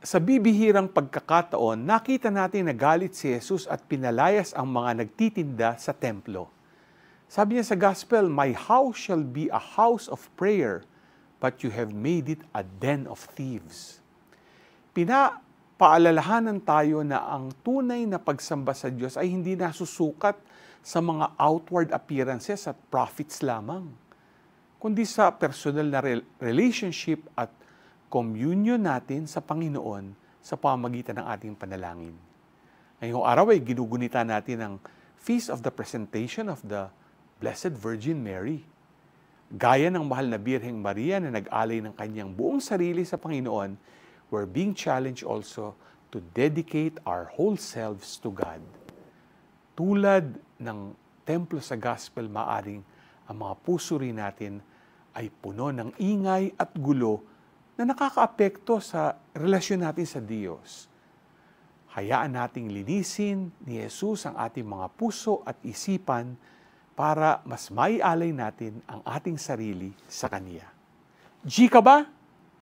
Sa bibihirang pagkakataon, nakita natin na galit si Jesus at pinalayas ang mga nagtitinda sa templo. Sabi niya sa Gospel, "My house shall be a house of prayer, but you have made it a den of thieves." Pinapaalalahanan tayo na ang tunay na pagsamba sa Diyos ay hindi nasusukat sa mga outward appearances at profits lamang, kundi sa personal na relationship at communion natin sa Panginoon sa pamamagitan ng ating panalangin. Ngayong araw ay ginugunita natin ang Feast of the Presentation of the Blessed Virgin Mary. Gaya ng mahal na Birheng Maria na nag-alay ng kanyang buong sarili sa Panginoon, we're being challenged also to dedicate our whole selves to God. Tulad ng templo sa Gospel, maaring ang mga puso rin natin ay puno ng ingay at gulo na nakakaapekto sa relasyon natin sa Diyos. Hayaan nating linisin ni Jesus ang ating mga puso at isipan para mas maialay natin ang ating sarili sa Kanya. G ka ba?